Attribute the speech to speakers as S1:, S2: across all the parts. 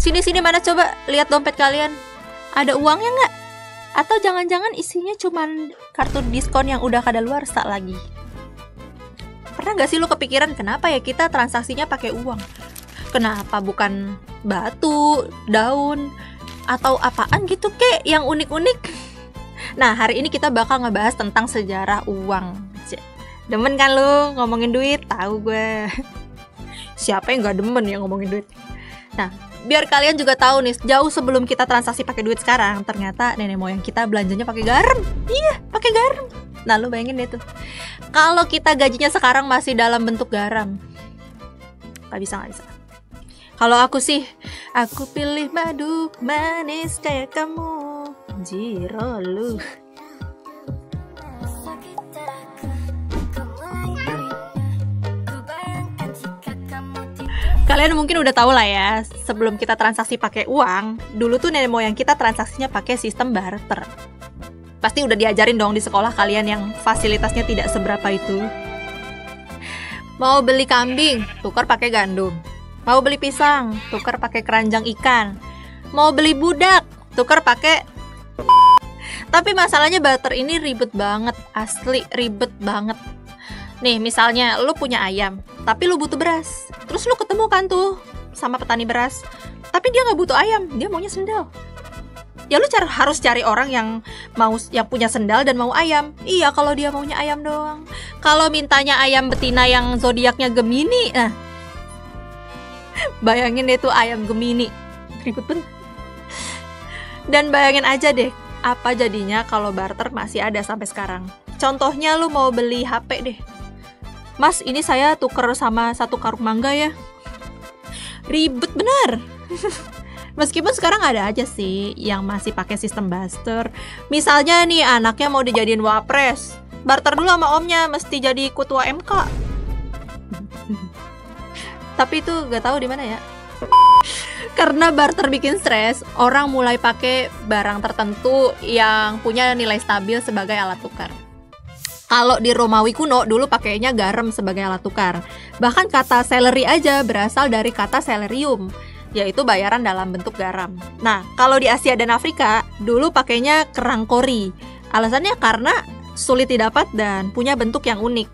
S1: Sini mana coba lihat dompet kalian. Ada uangnya nggak? Atau jangan-jangan isinya cuman kartu diskon yang udah kadaluarsa lagi? Pernah nggak sih lu kepikiran kenapa ya kita transaksinya pakai uang? Kenapa bukan batu, daun, atau apaan gitu kek yang unik-unik? Nah, hari ini kita bakal ngebahas tentang sejarah uang. Demen kan lu ngomongin duit? Tahu gue. Siapa yang nggak demen ya ngomongin duit? Nah, biar kalian juga tahu nih, jauh sebelum kita transaksi pakai duit sekarang, ternyata nenek moyang kita belanjanya pakai garam. Iya, pakai garam. Nah, lu bayangin deh tuh. Kalau kita gajinya sekarang masih dalam bentuk garam. Gak bisa. Kalau aku sih, aku pilih madu manis kayak kamu. Jiro lu. Kalian mungkin udah tahu lah ya, sebelum kita transaksi pakai uang, dulu tuh nenek moyang kita transaksinya pakai sistem barter. Pasti udah diajarin dong di sekolah kalian yang fasilitasnya tidak seberapa itu. Mau beli kambing, tukar pakai gandum. Mau beli pisang, tukar pakai keranjang ikan. Mau beli budak, tukar pakai. Tapi masalahnya barter ini ribet banget, asli ribet banget. Nih, misalnya lu punya ayam, tapi lu butuh beras. Terus lu ketemu kan tuh sama petani beras, tapi dia nggak butuh ayam, dia maunya sendal. Ya lu harus cari orang yang punya sendal dan mau ayam. Iya, kalau dia maunya ayam doang. Kalau mintanya ayam betina yang zodiaknya Gemini, nah bayangin deh tuh ayam Gemini, ribet banget. Dan bayangin aja deh, apa jadinya kalau barter masih ada sampai sekarang. Contohnya lu mau beli HP deh. Mas, ini saya tuker sama 1 karung mangga ya. Ribet bener. Meskipun sekarang ada aja sih yang masih pakai sistem barter. Misalnya nih anaknya mau dijadiin wapres, barter dulu sama omnya mesti jadi ketua MK. Tapi itu gak tahu di mana ya. Karena barter bikin stres, orang mulai pakai barang tertentu yang punya nilai stabil sebagai alat tukar. Kalau di Romawi kuno dulu pakainya garam sebagai alat tukar. Bahkan kata salary aja berasal dari kata salarium, yaitu bayaran dalam bentuk garam. Nah, kalau di Asia dan Afrika dulu pakainya kerang kori. Alasannya karena sulit didapat dan punya bentuk yang unik.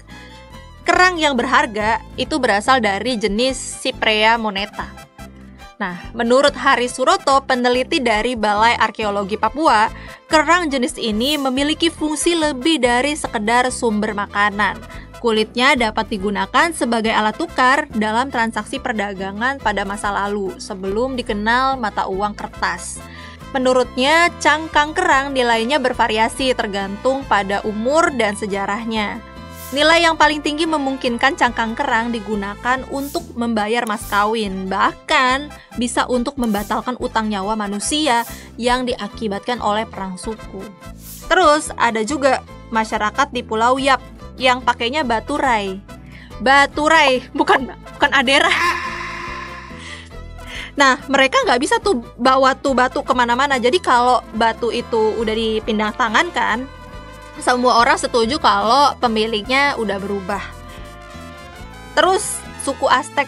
S1: Kerang yang berharga itu berasal dari jenis Cypraea moneta. Nah, menurut Hari Suroto, peneliti dari Balai Arkeologi Papua, kerang jenis ini memiliki fungsi lebih dari sekedar sumber makanan. Kulitnya dapat digunakan sebagai alat tukar dalam transaksi perdagangan pada masa lalu, sebelum dikenal mata uang kertas. Menurutnya, cangkang kerang nilainya bervariasi tergantung pada umur dan sejarahnya. Nilai yang paling tinggi memungkinkan cangkang kerang digunakan untuk membayar mas kawin, bahkan bisa untuk membatalkan utang nyawa manusia yang diakibatkan oleh perang suku. Terus ada juga masyarakat di Pulau Yap yang pakainya baturai. Baturai, bukan adera. Nah, mereka nggak bisa tuh bawa tuh batu kemana-mana. Jadi kalau batu itu udah dipindah tangan kan, semua orang setuju kalau pemiliknya udah berubah. Terus suku Aztec,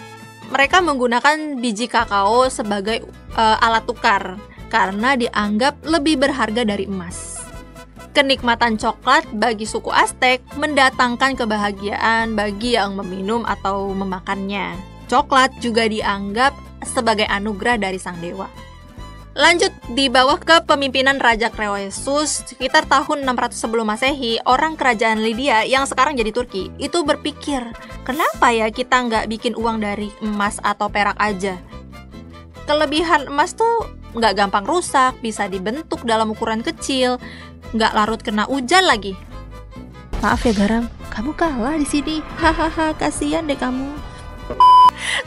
S1: mereka menggunakan biji kakao sebagai alat tukar karena dianggap lebih berharga dari emas. Kenikmatan coklat bagi suku Aztec mendatangkan kebahagiaan bagi yang meminum atau memakannya. Coklat juga dianggap sebagai anugerah dari sang dewa. Lanjut, di bawah kepemimpinan Raja Croesus sekitar tahun 600 sebelum Masehi, orang kerajaan Lydia yang sekarang jadi Turki itu berpikir, kenapa ya kita nggak bikin uang dari emas atau perak aja? Kelebihan emas tuh nggak gampang rusak, bisa dibentuk dalam ukuran kecil, nggak larut kena hujan lagi. Maaf ya garam, kamu kalah di sini. Hahaha, kasihan deh kamu.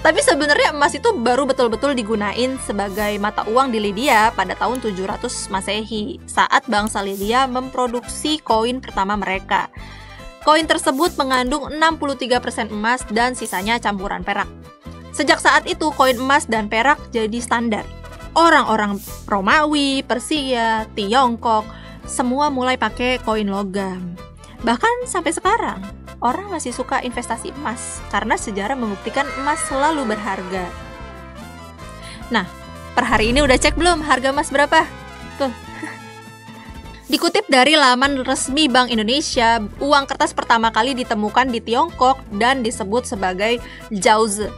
S1: Tapi sebenarnya emas itu baru betul-betul digunain sebagai mata uang di Lydia pada tahun 700 Masehi saat bangsa Lydia memproduksi koin pertama mereka. Koin tersebut mengandung 63% emas dan sisanya campuran perak. Sejak saat itu koin emas dan perak jadi standar. Orang-orang Romawi, Persia, Tiongkok semua mulai pakai koin logam. Bahkan sampai sekarang orang masih suka investasi emas karena sejarah membuktikan emas selalu berharga. Nah, per hari ini udah cek belum harga emas berapa? Tuh. Dikutip dari laman resmi Bank Indonesia, uang kertas pertama kali ditemukan di Tiongkok dan disebut sebagai Jiaozi.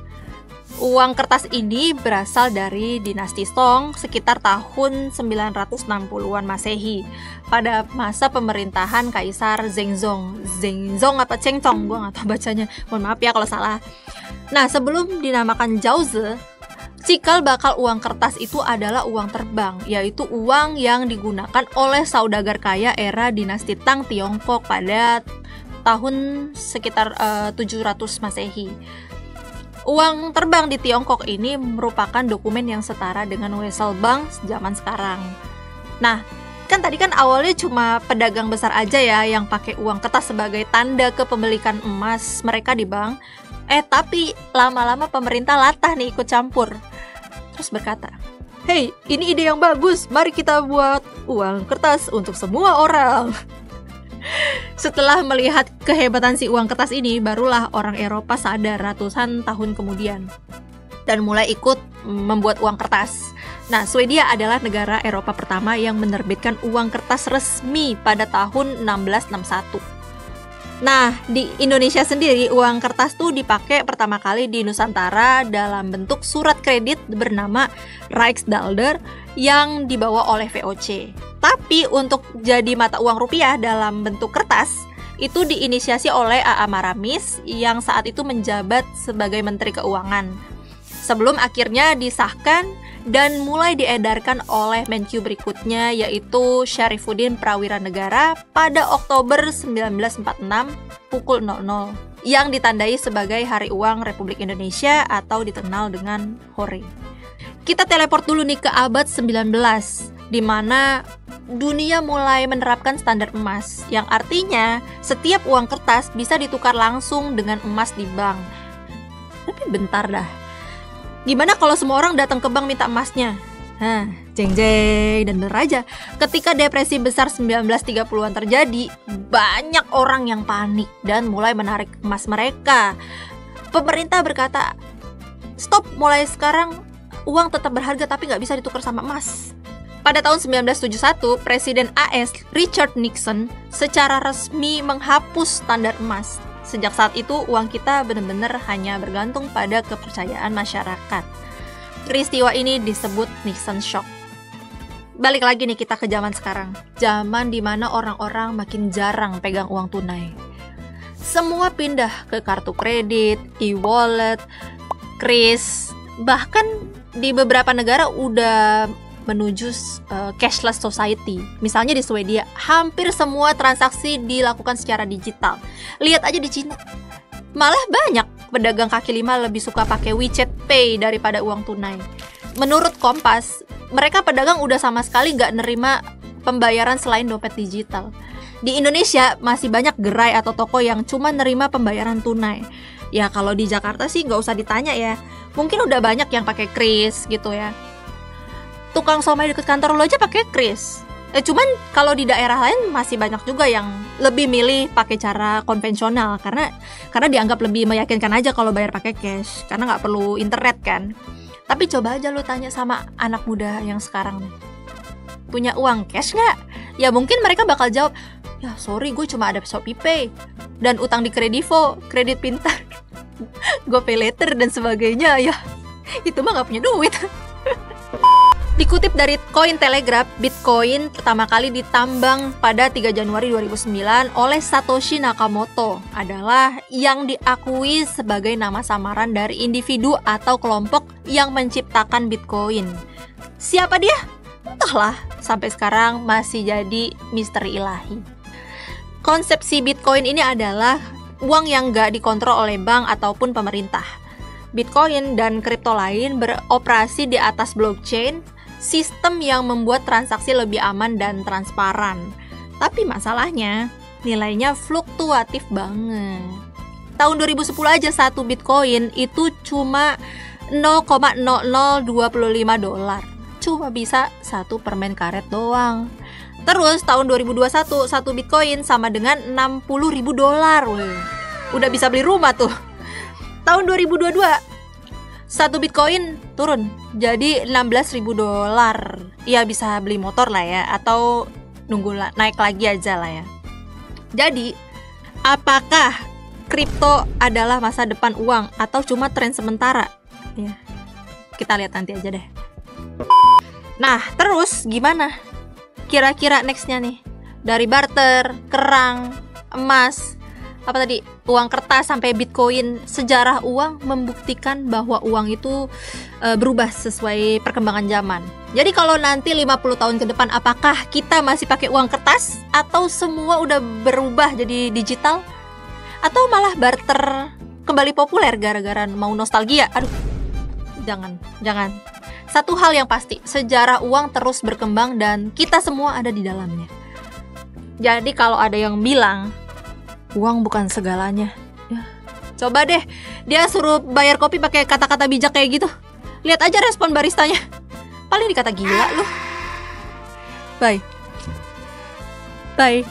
S1: Uang kertas ini berasal dari dinasti Song sekitar tahun 960-an Masehi pada masa pemerintahan Kaisar Zhengzong. Zhengzong apa Chengcong, gue gak tahu bacanya, mohon maaf ya kalau salah. Nah, sebelum dinamakan Jiaozi, cikal bakal uang kertas itu adalah uang terbang, yaitu uang yang digunakan oleh saudagar kaya era dinasti Tang Tiongkok pada tahun sekitar 700 Masehi. Uang terbang di Tiongkok ini merupakan dokumen yang setara dengan wesel bank zaman sekarang. Nah, kan tadi kan awalnya cuma pedagang besar aja ya yang pakai uang kertas sebagai tanda kepemilikan emas mereka di bank. Tapi lama-lama pemerintah latah nih ikut campur. Terus berkata, "Hey, ini ide yang bagus, mari kita buat uang kertas untuk semua orang." Setelah melihat kehebatan si uang kertas ini, barulah orang Eropa sadar ratusan tahun kemudian dan mulai ikut membuat uang kertas. Nah, Swedia adalah negara Eropa pertama yang menerbitkan uang kertas resmi pada tahun 1661. Nah, di Indonesia sendiri uang kertas tuh dipakai pertama kali di Nusantara dalam bentuk surat kredit bernama Rijksdaalder yang dibawa oleh VOC. Tapi untuk jadi mata uang rupiah dalam bentuk kertas itu diinisiasi oleh A.A. Maramis yang saat itu menjabat sebagai Menteri Keuangan. Sebelum akhirnya disahkan dan mulai diedarkan oleh Menkyu berikutnya yaitu Syarifuddin Prawiranegara pada Oktober 1946 pukul 00 yang ditandai sebagai Hari Uang Republik Indonesia atau dikenal dengan HORE. Kita teleport dulu nih ke abad 19 di mana dunia mulai menerapkan standar emas yang artinya setiap uang kertas bisa ditukar langsung dengan emas di bank. Tapi bentar dah. Gimana kalau semua orang datang ke bank minta emasnya? Jeng dan bener aja. Ketika depresi besar 1930-an terjadi, banyak orang yang panik dan mulai menarik emas mereka. Pemerintah berkata, "Stop, mulai sekarang uang tetap berharga tapi nggak bisa ditukar sama emas." Pada tahun 1971, Presiden AS Richard Nixon secara resmi menghapus standar emas. Sejak saat itu, uang kita benar-benar hanya bergantung pada kepercayaan masyarakat. Peristiwa ini disebut Nixon Shock. Balik lagi nih kita ke zaman sekarang. Zaman dimana orang-orang makin jarang pegang uang tunai. Semua pindah ke kartu kredit, e-wallet, kris. Bahkan di beberapa negara udah menuju cashless society. Misalnya di Swedia, hampir semua transaksi dilakukan secara digital. Lihat aja di Cina. Malah banyak pedagang kaki lima lebih suka pakai WeChat Pay daripada uang tunai. Menurut Kompas, mereka pedagang udah sama sekali nggak nerima pembayaran selain dompet digital. Di Indonesia masih banyak gerai atau toko yang cuma nerima pembayaran tunai. Ya kalau di Jakarta sih nggak usah ditanya ya. Mungkin udah banyak yang pakai kris gitu ya. Tukang somai dekat kantor lo aja pakai kris. Cuman kalau di daerah lain masih banyak juga yang lebih milih pakai cara konvensional karena dianggap lebih meyakinkan aja kalau bayar pakai cash karena nggak perlu internet kan. Tapi coba aja lo tanya sama anak muda yang sekarang nih, punya uang cash nggak? Ya mungkin mereka bakal jawab, ya sorry gue cuma ada Shopee Pay dan utang di Kredivo, kredit pintar, GoPay Later dan sebagainya. Ya itu mah nggak punya duit. Dikutip dari Cointelegraph, Bitcoin pertama kali ditambang pada 3 Januari 2009 oleh Satoshi Nakamoto adalah yang diakui sebagai nama samaran dari individu atau kelompok yang menciptakan Bitcoin. Siapa dia? Entahlah, sampai sekarang masih jadi misteri ilahi. Konsepsi Bitcoin ini adalah uang yang nggak dikontrol oleh bank ataupun pemerintah. Bitcoin dan kripto lain beroperasi di atas blockchain, sistem yang membuat transaksi lebih aman dan transparan. Tapi masalahnya, nilainya fluktuatif banget. Tahun 2010 aja satu Bitcoin itu cuma $0,0025. Cuma bisa satu permen karet doang. Terus tahun 2021 satu Bitcoin sama dengan $60.000. Udah bisa beli rumah tuh. Tahun 2022 1 Bitcoin turun jadi $16.000. Ya bisa beli motor lah ya, atau nunggu naik lagi aja lah ya. Jadi apakah kripto adalah masa depan uang atau cuma tren sementara? Ya, kita lihat nanti aja deh. Nah terus gimana kira-kira nextnya nih? Dari barter, kerang, emas, apa tadi, uang kertas sampai Bitcoin, sejarah uang membuktikan bahwa uang itu berubah sesuai perkembangan zaman. Jadi kalau nanti 50 tahun ke depan, apakah kita masih pakai uang kertas atau semua udah berubah jadi digital? Atau malah barter kembali populer gara-gara mau nostalgia? Aduh, jangan. Satu hal yang pasti, sejarah uang terus berkembang dan kita semua ada di dalamnya. Jadi kalau ada yang bilang uang bukan segalanya, ya, coba deh dia suruh bayar kopi pakai kata-kata bijak kayak gitu. Lihat aja respon baristanya. Paling dikata gila lu. Bye.